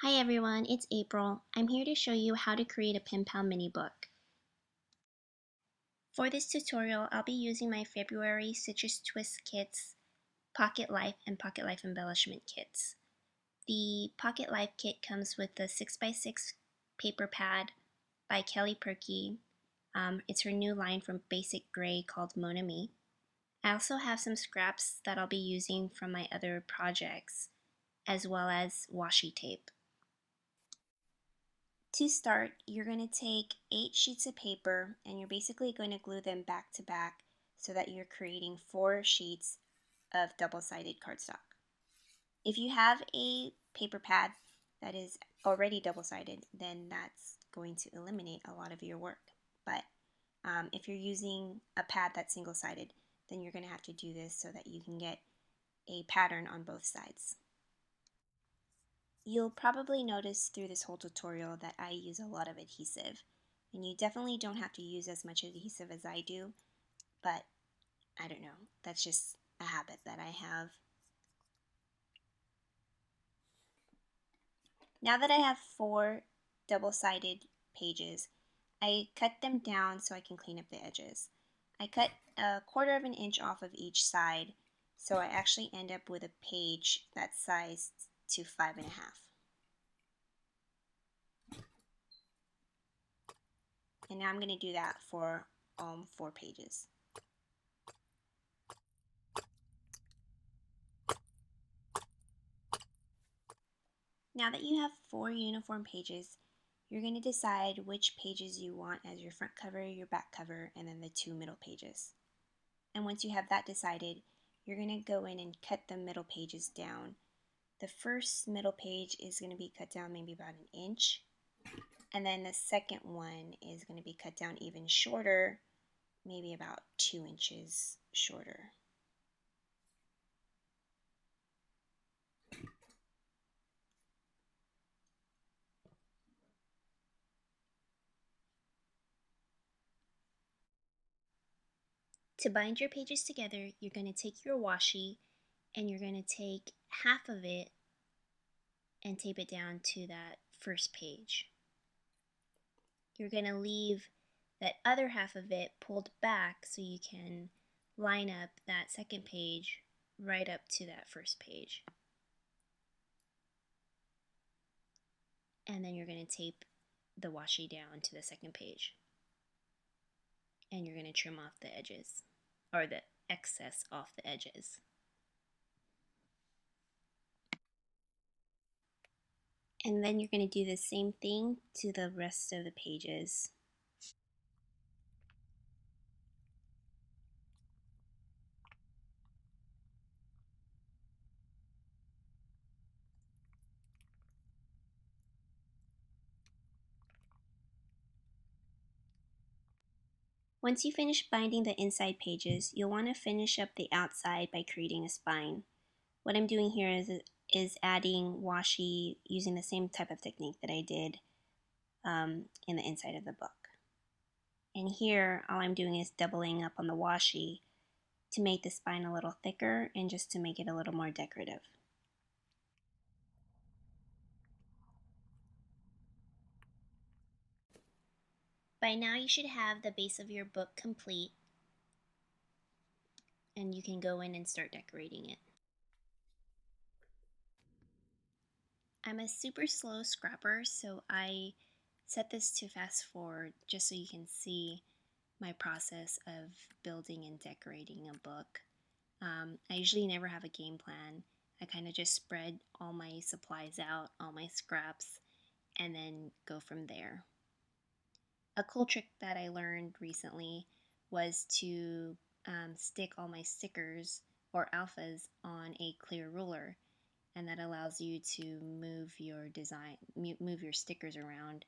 Hi everyone, it's April. I'm here to show you how to create a Penpal mini book. For this tutorial, I'll be using my February Citrus Twist kits, Pocket Life, and Pocket Life embellishment kits. The Pocket Life kit comes with the 6x6 paper pad by Kelly Perky. It's her new line from Basic Gray called Mon Ami. I also have some scraps that I'll be using from my other projects, as well as washi tape. To start, you're going to take 8 sheets of paper and you're basically going to glue them back to back so that you're creating 4 sheets of double-sided cardstock. If you have a paper pad that is already double-sided, then that's going to eliminate a lot of your work. But if you're using a pad that's single-sided, then you're going to have to do this so that you can get a pattern on both sides. You'll probably notice through this whole tutorial that I use a lot of adhesive, and you definitely don't have to use as much adhesive as I do, but I don't know, that's just a habit that I have. Now that I have 4 double-sided pages, I cut them down so I can clean up the edges. I cut 1/4 of an inch off of each side, so I actually end up with a page that's sized to 5.5. And now I'm going to do that for all 4 pages. Now that you have 4 uniform pages, you're going to decide which pages you want as your front cover, your back cover, and then the 2 middle pages. And once you have that decided, you're going to go in and cut the middle pages down. The first middle page is going to be cut down maybe about an inch, and then the second one is going to be cut down even shorter, maybe about 2 inches shorter. To bind your pages together, you're going to take your washi and you're going to take half of it and tape it down to that first page. You're going to leave that other half of it pulled back so you can line up that second page right up to that first page. And then you're going to tape the washi down to the second page. And you're going to trim off the edges, or the excess off the edges. And then you're going to do the same thing to the rest of the pages. Once you finish binding the inside pages, you'll want to finish up the outside by creating a spine. What I'm doing here is adding washi using the same type of technique that I did in the inside of the book. And here, all I'm doing is doubling up on the washi to make the spine a little thicker and just to make it a little more decorative. By now you should have the base of your book complete, and you can go in and start decorating it. I'm a super slow scrapper, so I set this to fast forward just so you can see my process of building and decorating a book. I usually never have a game plan. I kind of just spread all my supplies out, all my scraps, and then go from there. A cool trick that I learned recently was to stick all my stickers or alphas on a clear ruler, and that allows you to move your move your stickers around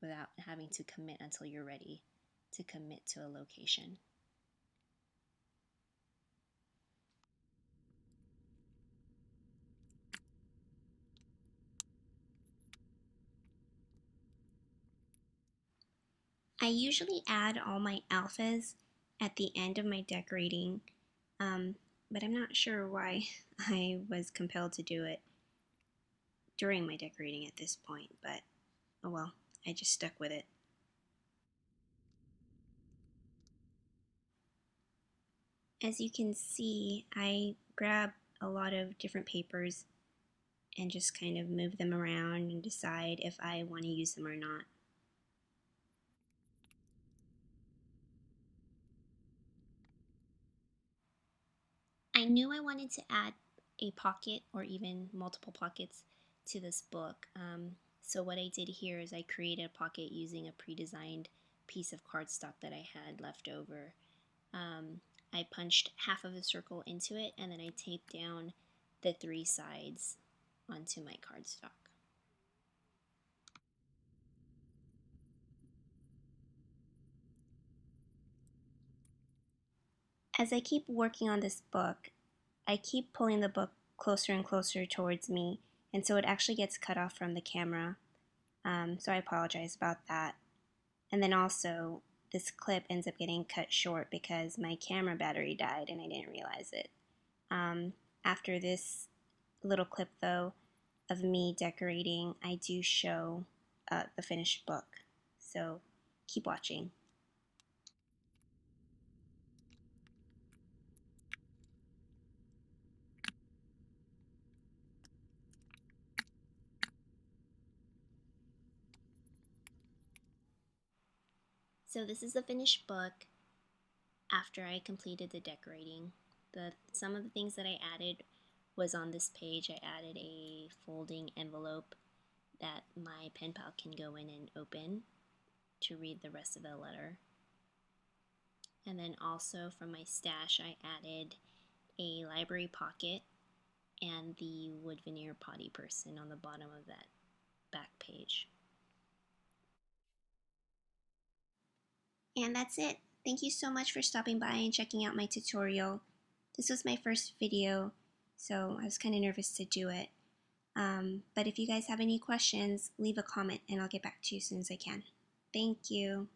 without having to commit until you're ready to commit to a location. I usually add all my alphas at the end of my decorating, but I'm not sure why I was compelled to do it during my decorating at this point, but oh well, I just stuck with it. As you can see, I grab a lot of different papers and just kind of move them around and decide if I want to use them or not. I knew I wanted to add a pocket or even multiple pockets to this book. So what I did here is I created a pocket using a pre-designed piece of cardstock that I had left over. I punched half of the circle into it, and then I taped down the 3 sides onto my cardstock. As I keep working on this book, I keep pulling the book closer and closer towards me, and so it actually gets cut off from the camera. So I apologize about that. And then also, this clip ends up getting cut short because my camera battery died and I didn't realize it. After this little clip, though, of me decorating, I do show the finished book. So keep watching. So this is the finished book after I completed the decorating. Some of the things that I added was on this page. I added a folding envelope that my pen pal can go in and open to read the rest of the letter. And then also from my stash, I added a library pocket and the wood veneer potty person on the bottom of that back page. And that's it. Thank you so much for stopping by and checking out my tutorial. This was my first video, so I was kind of nervous to do it. But if you guys have any questions, leave a comment and I'll get back to you as soon as I can. Thank you.